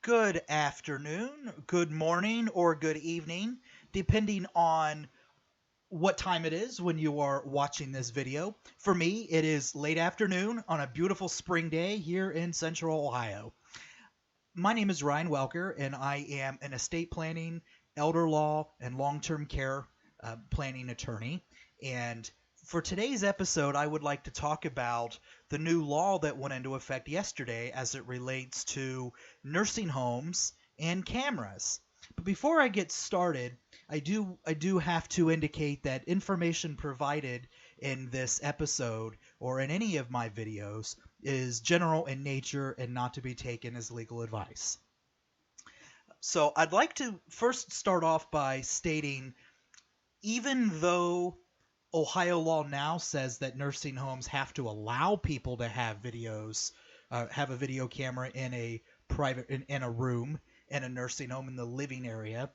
Good afternoon, good morning, or good evening, depending on what time it is when you are watching this video. For me, it is late afternoon on a beautiful spring day here in central Ohio. My name is Ryan Welker, and I am an estate planning, elder law, and long term care planning attorney. And for today's episode, I would like to talk about the new law that went into effect yesterday as it relates to nursing homes and cameras. But before I get started, I do have to indicate that information provided in this episode or in any of my videos is general in nature and not to be taken as legal advice. So I'd like to first start off by stating, even though Ohio law now says that nursing homes have to allow people to have have a video camera in a in a room in a nursing home in the living area,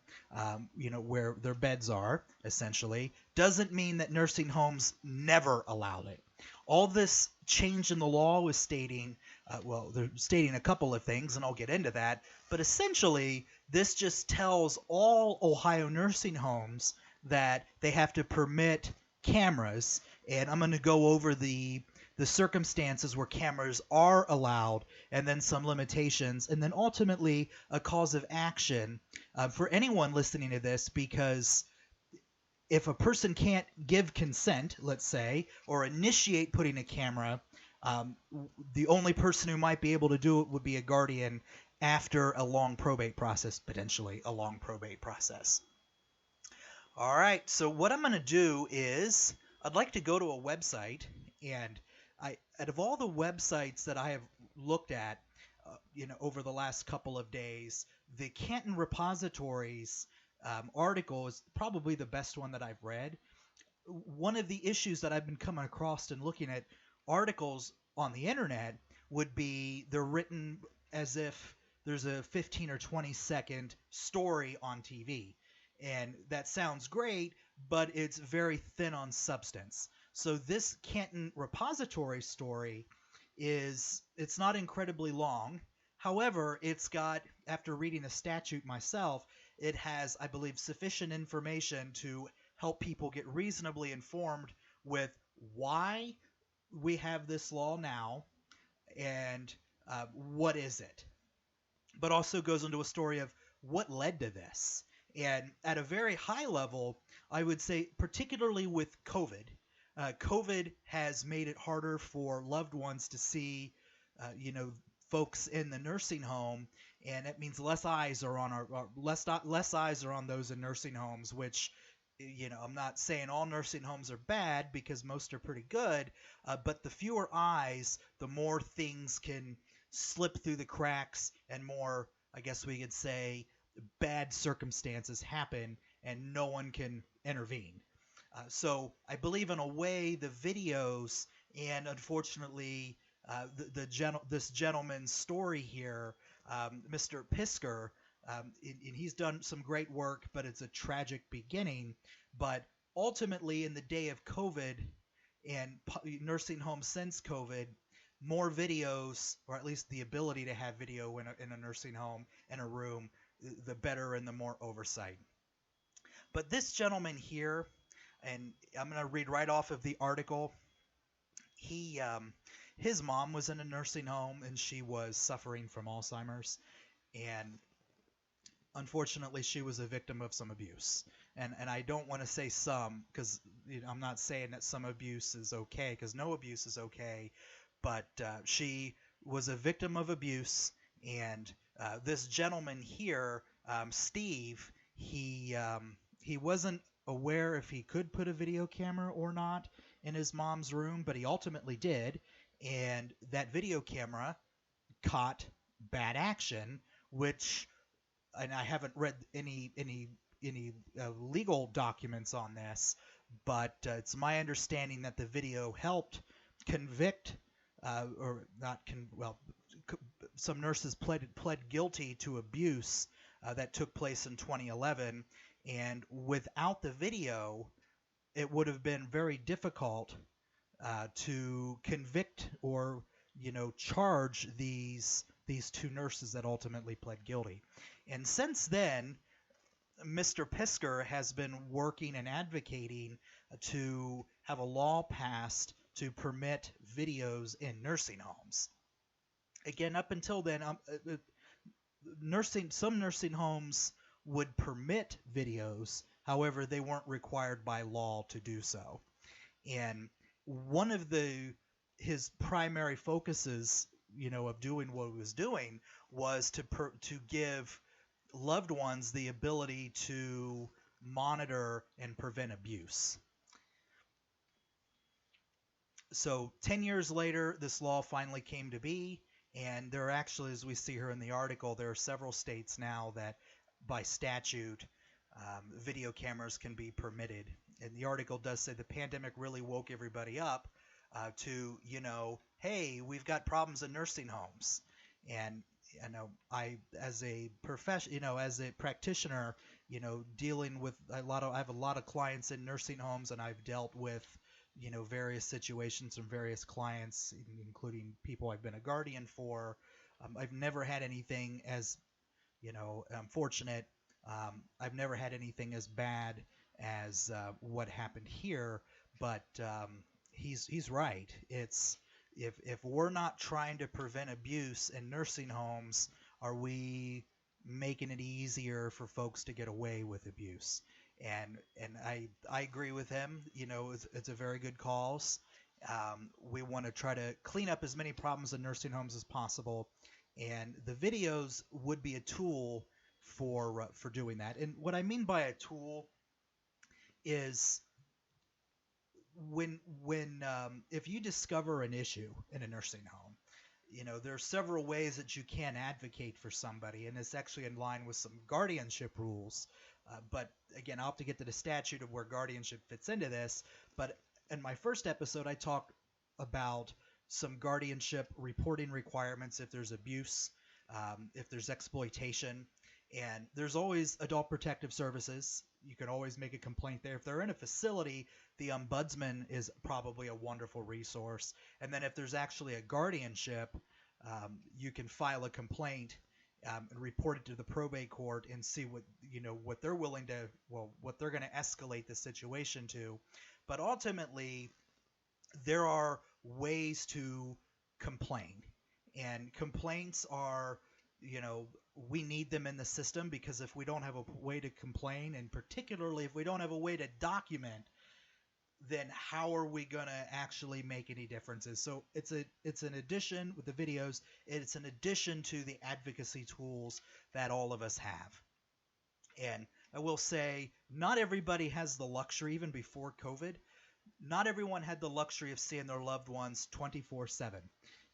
where their beds are, essentially, doesn't mean that nursing homes never allowed it. All this change in the law was stating, they're stating a couple of things, and I'll get into that. But essentially, this just tells all Ohio nursing homes that they have to permit cameras, and I'm going to go over the circumstances where cameras are allowed, and then some limitations, and then ultimately a cause of action for anyone listening to this, because if a person can't give consent, let's say, or initiate putting a camera, the only person who might be able to do it would be a guardian after a long probate process, potentially a long probate process. All right, so what I'm going to do is I'd like to go to a website, and out of all the websites that I have looked at, over the last couple of days, the Canton Repositories article is probably the best one that I've read. One of the issues that I've been coming across and looking at articles on the internet would be they're written as if there's a 15 or 20-second story on TV. And that sounds great, but it's very thin on substance. So this Canton Repository story it's not incredibly long. However, it's got, after reading the statute myself, it has, I believe, sufficient information to help people get reasonably informed with why we have this law now and what is it. But also goes into a story of what led to this. And at a very high level, I would say, particularly with COVID, COVID has made it harder for loved ones to see, folks in the nursing home, and it means less eyes are on less eyes are on those in nursing homes. Which, I'm not saying all nursing homes are bad, because most are pretty good, but the fewer eyes, the more things can slip through the cracks, and more, I guess we could say, bad circumstances happen and no one can intervene. So I believe, in a way, the videos and, unfortunately, this gentleman's story here, Mr. Pisker, and he's done some great work, but it's a tragic beginning. But ultimately, in the day of COVID and nursing homes since COVID, more videos, or at least the ability to have video in a nursing home, in a room, the better and the more oversight. But this gentleman here, and I'm going to read right off of the article. His mom was in a nursing home, and she was suffering from Alzheimer's, and unfortunately she was a victim of some abuse. And I don't want to say some, because I'm not saying that some abuse is okay, because no abuse is okay, but she was a victim of abuse. And this gentleman here, Steve, he wasn't aware if he could put a video camera or not in his mom's room, but he ultimately did, and that video camera caught bad action, which, and I haven't read any legal documents on this, but it's my understanding that the video helped convict, some nurses pled guilty to abuse that took place in 2011. And without the video, it would have been very difficult to convict or charge these these two nurses that ultimately pled guilty. And since then, Mr. Pisker has been working and advocating to have a law passed to permit videos in nursing homes. Again, up until then, some nursing homes would permit videos, however, they weren't required by law to do so. And one of his primary focuses, of doing what he was doing was to give loved ones the ability to monitor and prevent abuse. So 10 years later, this law finally came to be, and there are actually, as we see here in the article, there are several states now that by statute, video cameras can be permitted. And the article does say the pandemic really woke everybody up to, hey, we've got problems in nursing homes. And as a as a practitioner, dealing with I have a lot of clients in nursing homes, and I've dealt with, various situations from various clients, including people I've been a guardian for. I've never had anything as, I'm fortunate. I've never had anything as bad as what happened here, but he's right. It's if we're not trying to prevent abuse in nursing homes, are we making it easier for folks to get away with abuse? And I agree with him. It's a very good cause. We want to try to clean up as many problems in nursing homes as possible, and the videos would be a tool for doing that. And what I mean by a tool is when if you discover an issue in a nursing home, there are several ways that you can advocate for somebody, and it's actually in line with some guardianship rules. But again, I'll have to get to the statute of where guardianship fits into this. But in my first episode, I talked about some guardianship reporting requirements if there's abuse, if there's exploitation, and there's always adult protective services. You can always make a complaint there. If they're in a facility, the ombudsman is probably a wonderful resource. And then if there's actually a guardianship, you can file a complaint and report it to the probate court and see what they're willing to, what they're going to escalate the situation to. But ultimately, there are ways to complain, and complaints are, we need them in the system, because if we don't have a way to complain, and particularly if we don't have a way to document, then how are we going to actually make any differences? So it's an addition with the videos. It's an addition to the advocacy tools that all of us have. And I will say, not everybody has the luxury, even before COVID, not everyone had the luxury of seeing their loved ones 24/7.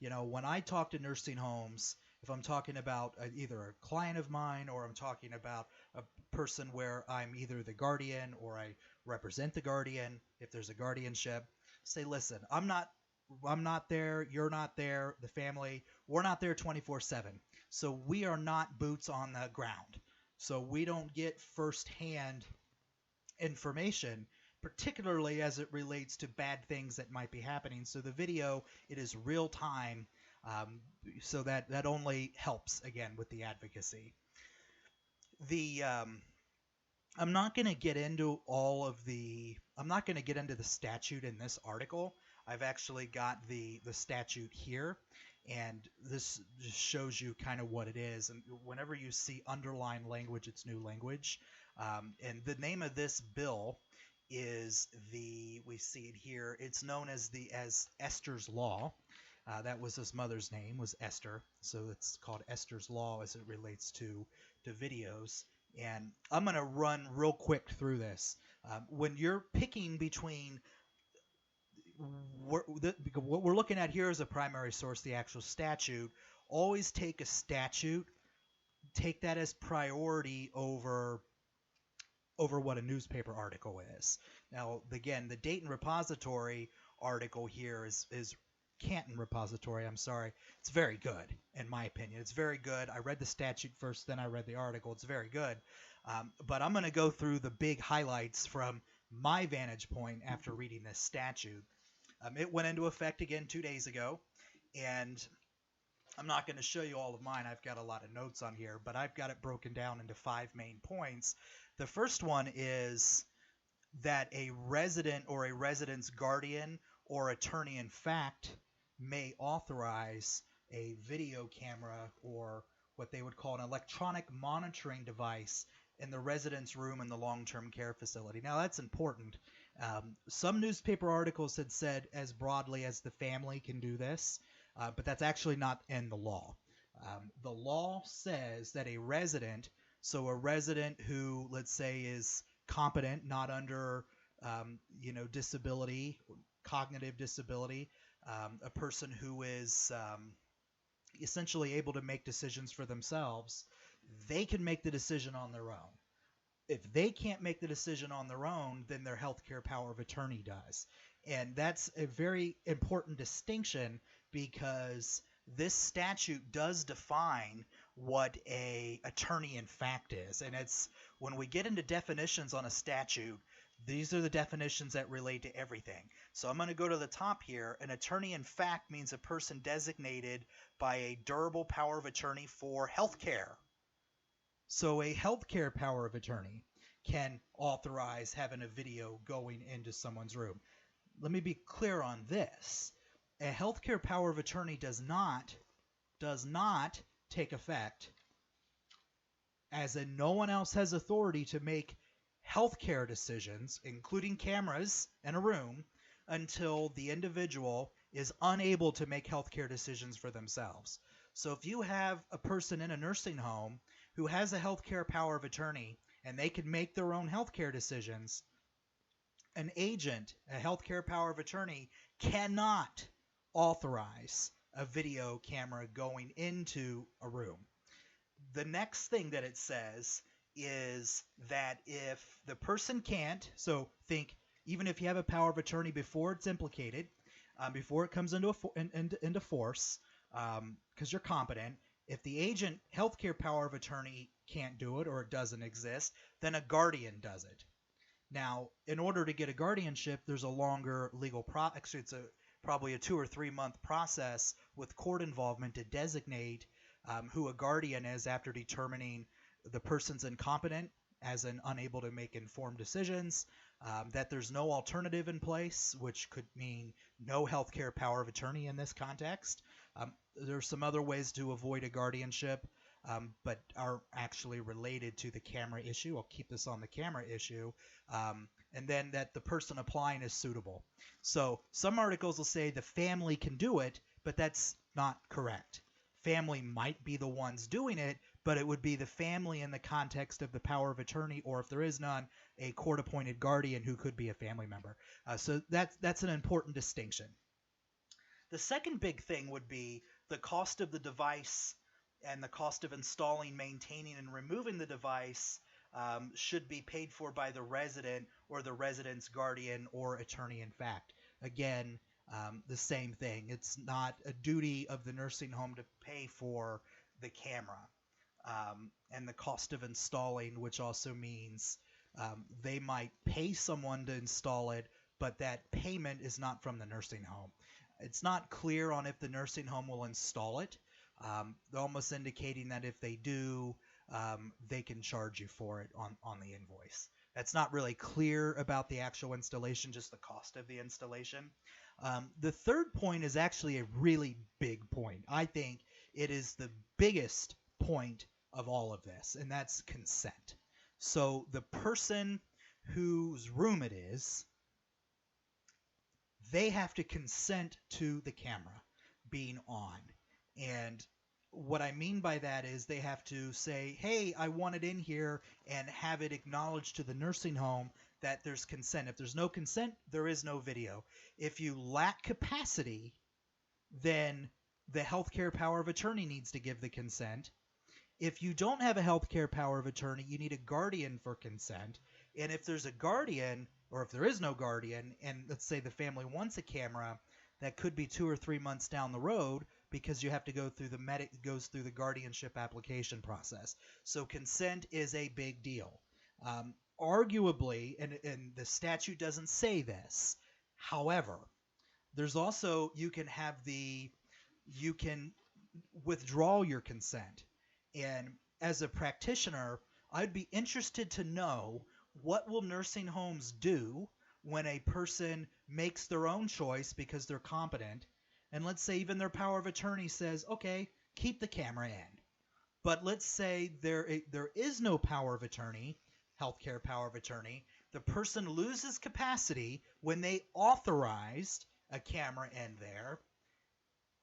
When I talk to nursing homes, if I'm talking about either a client of mine, or I'm talking about a person where I'm either the guardian or I represent the guardian, if there's a guardianship, say, listen, I'm not there, you're not there, the family, we're not there 24/7. So we are not boots on the ground. So we don't get firsthand information, particularly as it relates to bad things that might be happening. So the video, it is real time, so that only helps, again, with the advocacy. I'm not going to get into the statute in this article. I've actually got the statute here, and this just shows you kind of what it is. And whenever you see underlined language, it's new language. And the name of this bill is we see it here. It's known as Esther's Law. That was his mother's name, was Esther. So it's called Esther's Law as it relates to videos. And I'm going to run real quick through this. When you're picking between what we're looking at here as a primary source, the actual statute, always take a statute, take that as priority over what a newspaper article is. Now, again, the Dayton Repository article here is Canton Repository, I'm sorry. It's very good, in my opinion. It's very good. I read the statute first, then I read the article. It's very good. But I'm going to go through the big highlights from my vantage point after reading this statute. It went into effect again 2 days ago, and I'm not going to show you all of mine. I've got a lot of notes on here, but I've got it broken down into 5 main points. The first one is that a resident or a resident's guardian or attorney in fact may authorize a video camera or what they would call an electronic monitoring device in the resident's room in the long-term care facility. Now, that's important. Some newspaper articles had said as broadly as the family can do this, but that's actually not in the law. The law says that a resident, so a resident who, let's say, is competent, not under, disability, cognitive disability, a person who is essentially able to make decisions for themselves, they can make the decision on their own. If they can't make the decision on their own, then their healthcare power of attorney does. And that's a very important distinction because this statute does define what a attorney in fact is. And it's when we get into definitions on a statute, these are the definitions that relate to everything. So I'm going to go to the top here. An attorney in fact means a person designated by a durable power of attorney for healthcare. So a healthcare power of attorney can authorize having a video going into someone's room. Let me be clear on this. A healthcare power of attorney does not take effect, as in no one else has authority to make healthcare decisions, including cameras in a room, until the individual is unable to make healthcare decisions for themselves. So if you have a person in a nursing home who has a healthcare power of attorney and they can make their own healthcare decisions, an agent, a healthcare power of attorney, cannot authorize a video camera going into a room. The next thing that it says is that if the person can't, so think even if you have a power of attorney before it's implicated, before it comes into force, because you're competent, if the agent healthcare power of attorney can't do it or it doesn't exist, then a guardian does it. Now, in order to get a guardianship, there's a longer legal actually it's probably a 2 or 3 month process with court involvement to designate who a guardian is after determining the person's incompetent, as in unable to make informed decisions, that there's no alternative in place, which could mean no healthcare power of attorney in this context. There's some other ways to avoid a guardianship, but are actually related to the camera issue. I'll keep this on the camera issue. And then that the person applying is suitable. So some articles will say the family can do it, but that's not correct. Family might be the ones doing it, but it would be the family in the context of the power of attorney, or if there is none, a court-appointed guardian who could be a family member. So that's an important distinction. The second big thing would be the cost of the device and the cost of installing, maintaining, and removing the device should be paid for by the resident or the resident's guardian or attorney in fact. Again, the same thing. It's not a duty of the nursing home to pay for the camera. And the cost of installing, which also means they might pay someone to install it, but that payment is not from the nursing home. It's not clear on if the nursing home will install it. They're almost indicating that if they do, they can charge you for it on the invoice. That's not really clear about the actual installation, just the cost of the installation. The third point is actually a really big point. I think it is the biggest point of all of this, and that's consent. So the person whose room it is, they have to consent to the camera being on. And what I mean by that is they have to say, hey, I want it in here, and have it acknowledged to the nursing home that there's consent. If there's no consent, there is no video. If you lack capacity, then the healthcare power of attorney needs to give the consent. If you don't have a healthcare power of attorney, you need a guardian for consent. And if there's a guardian, or if there is no guardian, and let's say the family wants a camera, that could be 2 or 3 months down the road because you have to go through goes through the guardianship application process. So consent is a big deal. Arguably, and the statute doesn't say this, however, there's also, you can withdraw your consent. And as a practitioner, I'd be interested to know, what will nursing homes do when a person makes their own choice because they're competent, and let's say even their power of attorney says, okay, keep the camera in. But let's say there is no power of attorney, healthcare power of attorney. The person loses capacity when they authorized a camera in there.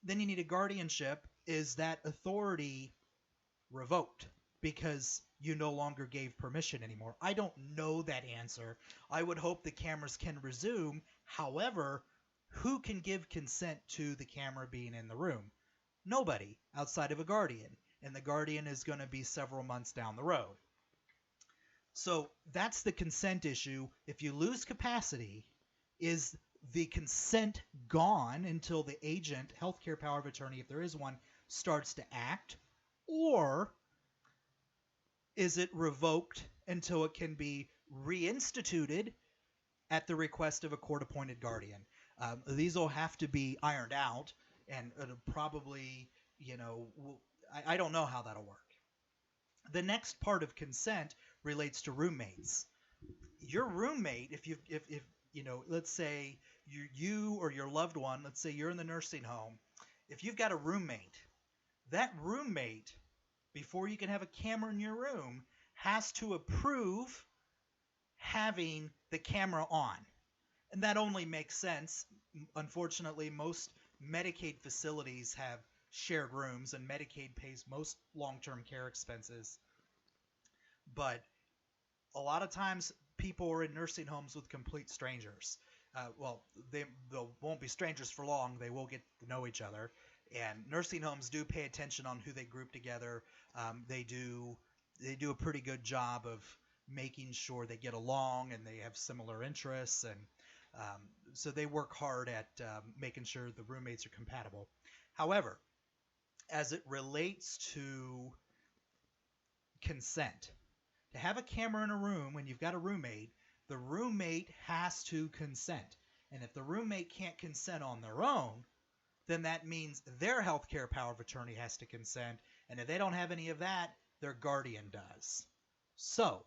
Then you need a guardianship. Is that authority revoked because you no longer gave permission anymore? I don't know that answer. I would hope the cameras can resume. However, who can give consent to the camera being in the room? Nobody outside of a guardian. And the guardian is going to be several months down the road. So that's the consent issue. If you lose capacity, is the consent gone until the agent, healthcare power of attorney, if there is one, starts to act? Or is it revoked until it can be reinstituted at the request of a court-appointed guardian? These will have to be ironed out, and it'll probably, I don't know how that'll work. The next part of consent relates to roommates. Your roommate, if let's say you or your loved one, let's say you're in the nursing home, if you've got a roommate, that roommate, before you can have a camera in your room, has to approve having the camera on. And that only makes sense. Unfortunately, most Medicaid facilities have shared rooms, and Medicaid pays most long-term care expenses. But a lot of times people are in nursing homes with complete strangers. They won't be strangers for long. They will get to know each other. And nursing homes do pay attention on who they group together. They do a pretty good job of making sure they get along and they have similar interests. And so they work hard at making sure the roommates are compatible. However, as it relates to consent, to have a camera in a room when you've got a roommate, the roommate has to consent. And if the roommate can't consent on their own, then that means their healthcare power of attorney has to consent. And if they don't have any of that, their guardian does. So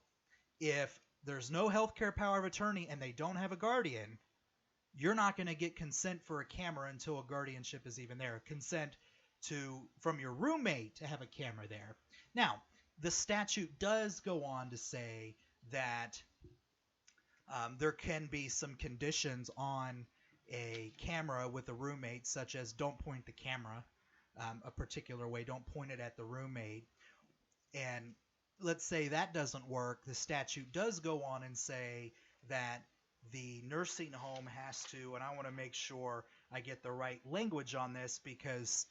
if there's no healthcare power of attorney and they don't have a guardian, you're not going to get consent for a camera until a guardianship is even there. Consent from your roommate to have a camera there. Now, the statute does go on to say that there can be some conditions on a camera with a roommate, such as don't point the camera a particular way, don't point it at the roommate. And let's say that doesn't work. The statute does go on and say that the nursing home has to, and I want to make sure I get the right language on this because,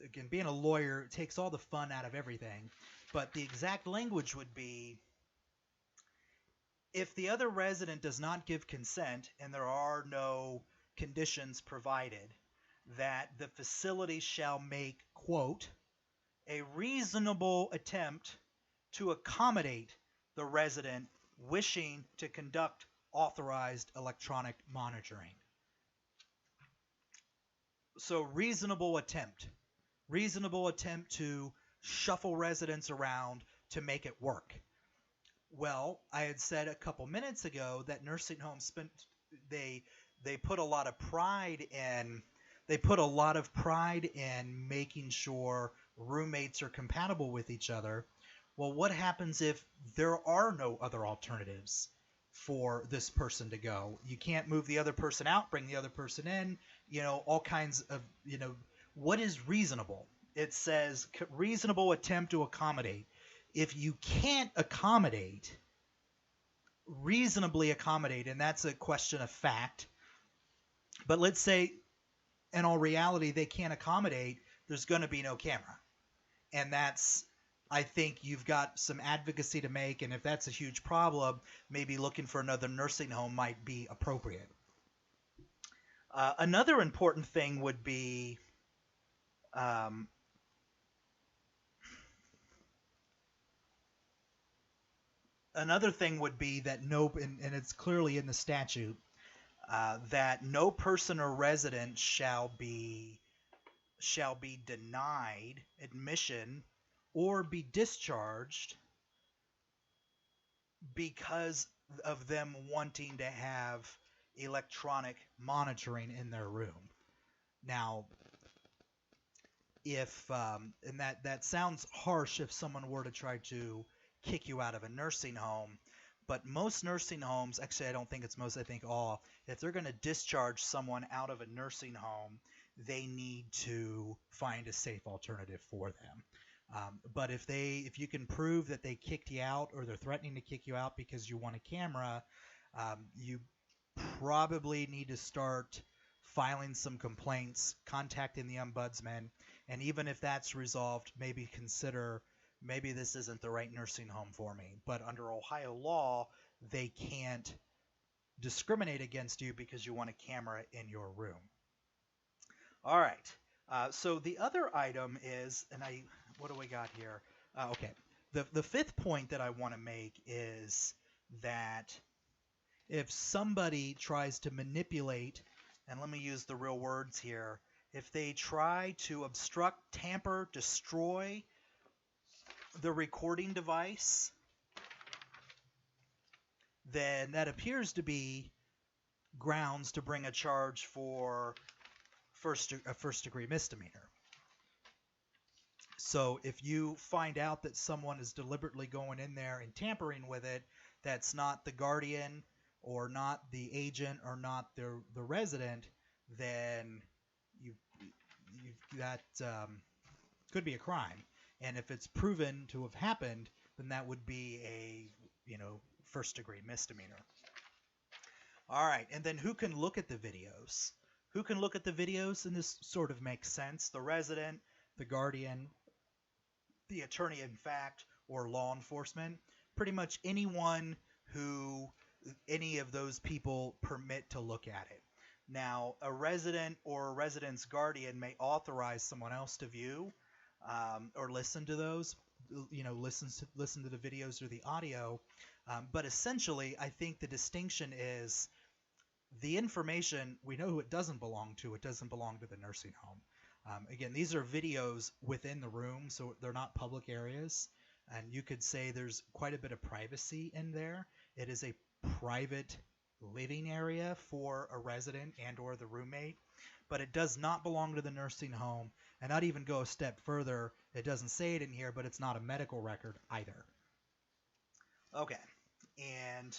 again, being a lawyer takes all the fun out of everything. But the exact language would be, if the other resident does not give consent and there are no conditions provided, that the facility shall make, quote, a reasonable attempt to accommodate the resident wishing to conduct authorized electronic monitoring. So reasonable attempt to shuffle residents around to make it work. Well, I had said a couple minutes ago that nursing homes they put a lot of pride in making sure roommates are compatible with each other. Well, what happens if there are no other alternatives for this person to go? You can't move the other person out, bring the other person in, all kinds of, what is reasonable? It says reasonable attempt to accommodate. If you can't reasonably accommodate, and that's a question of fact, but let's say in all reality they can't accommodate, there's going to be no camera. And I think you've got some advocacy to make, and if that's a huge problem, maybe looking for another nursing home might be appropriate. Another important thing would be that and it's clearly in the statute, that no person or resident shall shall be denied admission or be discharged because of them wanting to have electronic monitoring in their room. Now, if and that sounds harsh if someone were to try to kick you out of a nursing home, but most nursing homes, actually I don't think it's most, I think all, if they're going to discharge someone out of a nursing home, they need to find a safe alternative for them. But if you can prove that they kicked you out or they're threatening to kick you out because you want a camera, you probably need to start filing some complaints, contacting the ombudsman, and even if that's resolved, maybe consider maybe this isn't the right nursing home for me. But under Ohio law, they can't discriminate against you because you want a camera in your room. All right. So the other item is, and what do we got here? Okay. The fifth point that I want to make is that if somebody tries to manipulate, and let me use the real words here, if they try to obstruct, tamper, destroy the recording device, then that appears to be grounds to bring a charge for a first-degree misdemeanor. So if you find out that someone is deliberately going in there and tampering with it, that's not the guardian or not the agent or not the resident, then that could be a crime. And if it's proven to have happened, then that would be a first-degree misdemeanor. All right, and then who can look at the videos? Who can look at the videos? And this sort of makes sense. The resident, the guardian, the attorney in fact, or law enforcement. Pretty much anyone who any of those people permit to look at it. Now, a resident or a resident's guardian may authorize someone else to view or listen to those, listen to the videos or the audio. But essentially, I think the distinction is the information, we know who it doesn't belong to. It doesn't belong to the nursing home. Again, these are videos within the room, so they're not public areas. And you could say there's quite a bit of privacy in there. It is a private living area for a resident and or the roommate, but it does not belong to the nursing home. And I'd even go a step further. It doesn't say it in here, but it's not a medical record either. Okay, and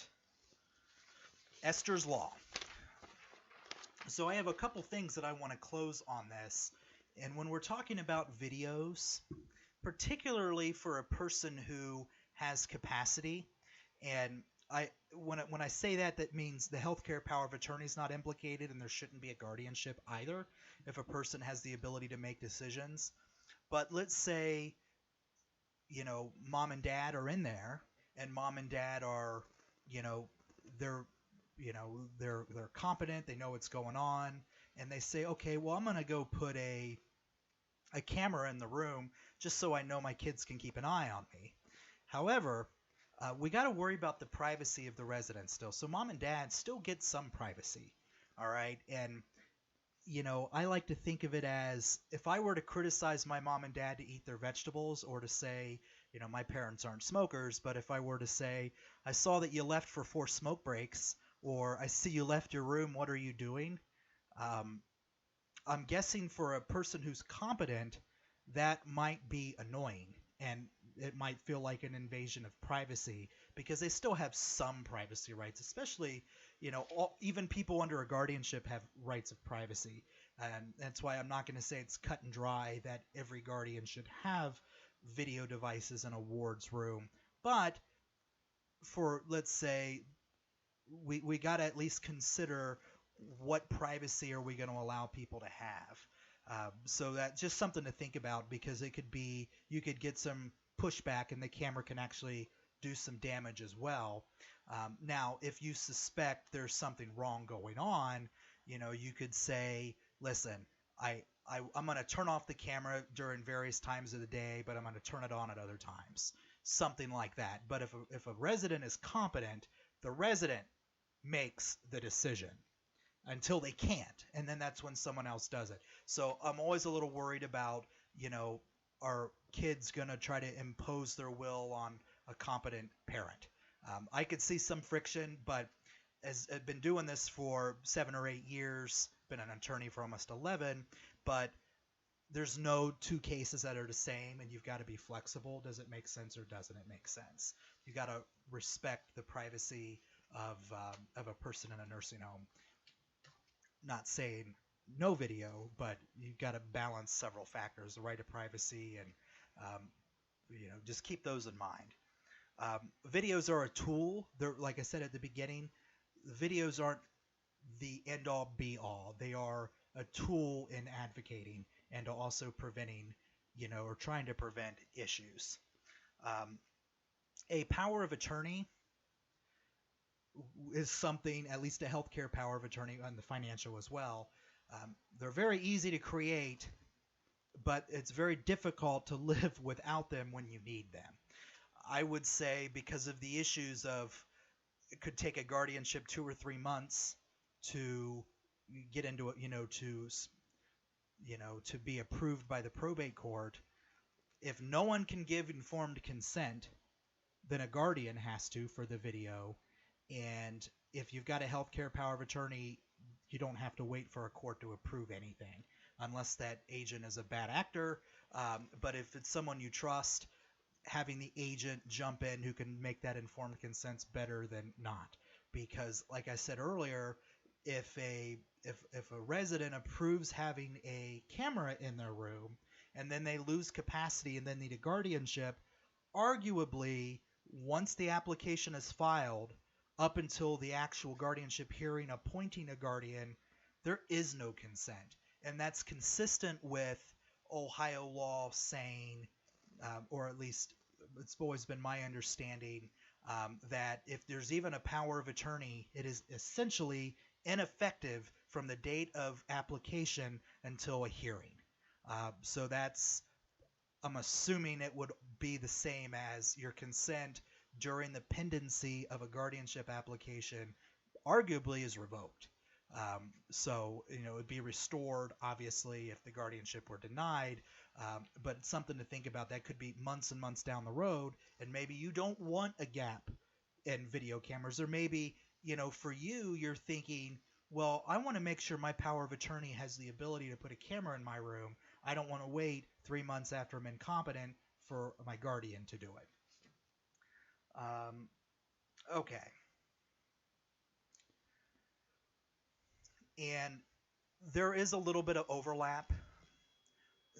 Esther's Law. So I have a couple things that I want to close on this. And when we're talking about videos, particularly for a person who has capacity, and when I say that, that means the healthcare power of attorney is not implicated, and there shouldn't be a guardianship either if a person has the ability to make decisions. But let's say, mom and dad are in there, and mom and dad are, they're competent, they know what's going on, and they say, okay, well, I'm going to go put a camera in the room just so I know my kids can keep an eye on me. However, we got to worry about the privacy of the residents still. So mom and dad still get some privacy, all right? And, I like to think of it as if I were to criticize my mom and dad to eat their vegetables, or to say, my parents aren't smokers, but if I were to say, I saw that you left for 4 smoke breaks, or I see you left your room, what are you doing? I'm guessing for a person who's competent, that might be annoying, and it might feel like an invasion of privacy, because they still have some privacy rights, especially, even people under a guardianship have rights of privacy. And that's why I'm not going to say it's cut and dry that every guardian should have video devices in a ward's room. But for, let's say, we got to at least consider what privacy are we going to allow people to have. So that's just something to think about, because it could be, you could get some pushback and the camera can actually do some damage as well. Now, if you suspect there's something wrong going on, you could say, listen, I'm going to turn off the camera during various times of the day, but I'm going to turn it on at other times. Something like that. But if a resident is competent, the resident makes the decision. until they can't, and then that's when someone else does it. So I'm always a little worried about, are kids going to try to impose their will on a competent parent? I could see some friction, but as I've been doing this for 7 or 8 years, been an attorney for almost 11, but there's no two cases that are the same, and you've got to be flexible. Does it make sense or doesn't it make sense? You got to respect the privacy of a person in a nursing home. Not saying no video, but you've got to balance several factors: the right to privacy, and just keep those in mind. Videos are a tool. They're, like I said at the beginning, videos aren't the end-all be-all. They are a tool in advocating and also preventing, or trying to prevent issues. A power of attorney is something, at least a healthcare power of attorney, and the financial as well. They're very easy to create, but it's very difficult to live without them when you need them. I would say, because of the issues of, it could take a guardianship 2 or 3 months to get into it, to be approved by the probate court. If no one can give informed consent, then a guardian has to for the video. And if you've got a healthcare power of attorney, you don't have to wait for a court to approve anything, unless that agent is a bad actor. But if it's someone you trust, having the agent jump in who can make that informed consent's better than not. Because, like I said earlier, if a resident approves having a camera in their room and then they lose capacity and then need a guardianship, arguably, once the application is filed, up until the actual guardianship hearing appointing a guardian, there is no consent. And that's consistent with Ohio law saying, or at least it's always been my understanding, that if there's even a power of attorney, it is essentially ineffective from the date of application until a hearing. So that's, I'm assuming it would be the same as your consent during the pendency of a guardianship application arguably is revoked. So, it would be restored, obviously, if the guardianship were denied, but it's something to think about. That could be months and months down the road, and maybe you don't want a gap in video cameras, or maybe, for you, you're thinking, well, I want to make sure my power of attorney has the ability to put a camera in my room. I don't want to wait 3 months after I'm incompetent for my guardian to do it. Okay. And there is a little bit of overlap.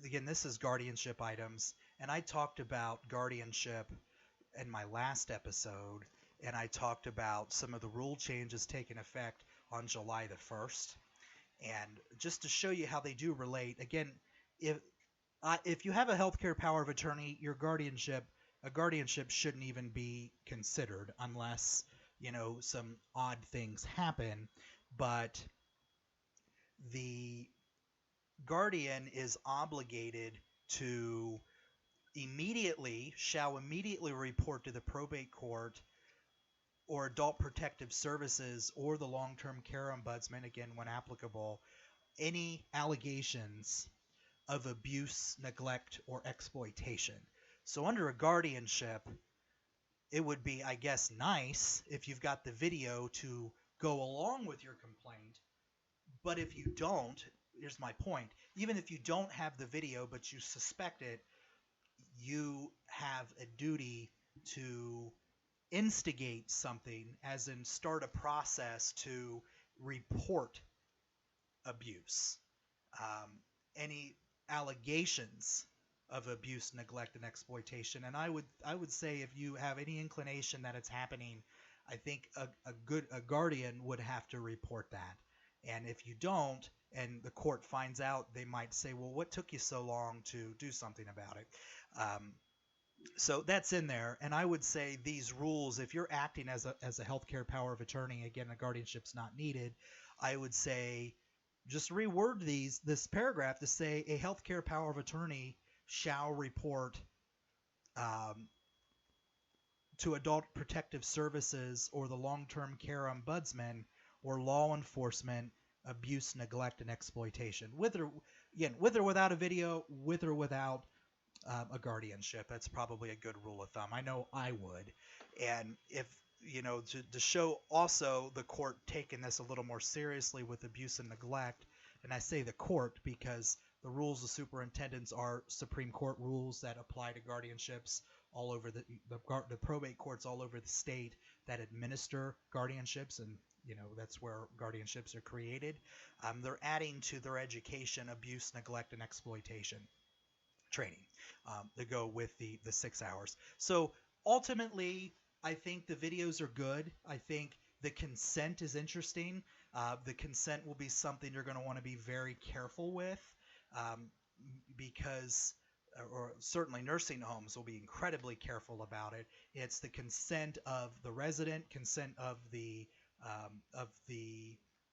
Again, this is guardianship items, and I talked about guardianship in my last episode, and I talked about some of the rule changes taking effect on July the 1st. And just to show you how they do relate, again, if you have a healthcare power of attorney, a guardianship shouldn't even be considered unless, some odd things happen. But the guardian is obligated to shall immediately report to the probate court or adult protective services or the long-term care ombudsman, again, when applicable, any allegations of abuse, neglect, or exploitation. So under a guardianship, it would be, I guess, nice if you've got the video to go along with your complaint. But if you don't, here's my point, even if you don't have the video but you suspect it, you have a duty to instigate something, as in start a process to report abuse. Any allegations of abuse, neglect, and exploitation. And I would say, if you have any inclination that it's happening, I think a guardian would have to report that. And if you don't, and the court finds out, they might say, well, what took you so long to do something about it? So that's in there. And I would say these rules, if you're acting as a healthcare power of attorney, again, a guardianship's not needed, I would say just reword this paragraph to say a healthcare power of attorney shall report to adult protective services or the long-term care ombudsman or law enforcement abuse, neglect, and exploitation. With or without a video, with or without a guardianship. That's probably a good rule of thumb. I know I would. And if, to show also the court taking this a little more seriously with abuse and neglect, and I say the court because the rules of superintendents are Supreme Court rules that apply to guardianships all over the probate courts all over the state that administer guardianships, and that's where guardianships are created. They're adding to their education abuse, neglect, and exploitation training to go with the 6 hours. So ultimately, I think the videos are good. I think the consent is interesting. The consent will be something you're going to want to be very careful with because, or certainly nursing homes will be incredibly careful about it. It's the consent of the resident, consent of the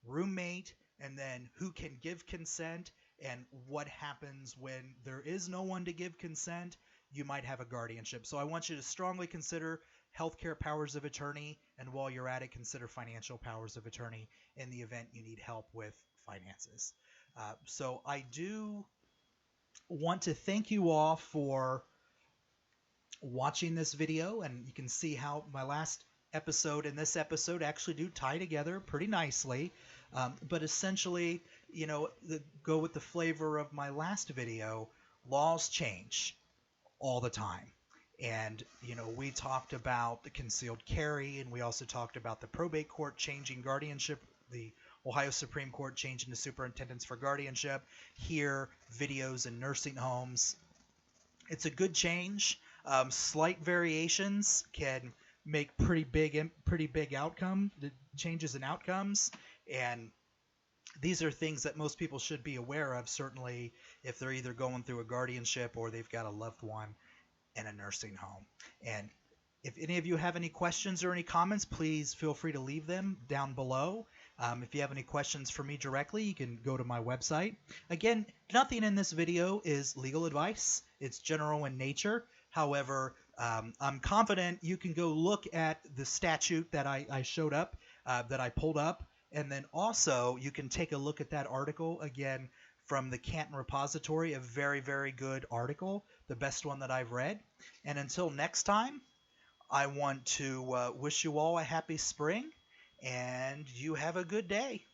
roommate, and then who can give consent, and what happens when there is no one to give consent. You might have a guardianship. So I want you to strongly consider healthcare powers of attorney, and while you're at it, consider financial powers of attorney in the event you need help with finances. So I do want to thank you all for watching this video, and you can see how my last episode and this episode actually do tie together pretty nicely. But essentially, go with the flavor of my last video. Laws change all the time. And, we talked about the concealed carry, and we also talked about the probate court changing guardianship, the Ohio Supreme Court changing the superintendents for guardianship. Here, videos in nursing homes. It's a good change. Slight variations can make pretty big outcome changes in outcomes, and these are things that most people should be aware of, certainly if they're either going through a guardianship or they've got a loved one in a nursing home. And if any of you have any questions or any comments, please feel free to leave them down below. If you have any questions for me directly, you can go to my website. Again, nothing in this video is legal advice. It's general in nature. However, I'm confident you can go look at the statute that I showed up, that I pulled up, and then also you can take a look at that article again from the Canton Repository, a very, very good article, the best one that I've read. And until next time, I want to wish you all a happy spring, and you have a good day.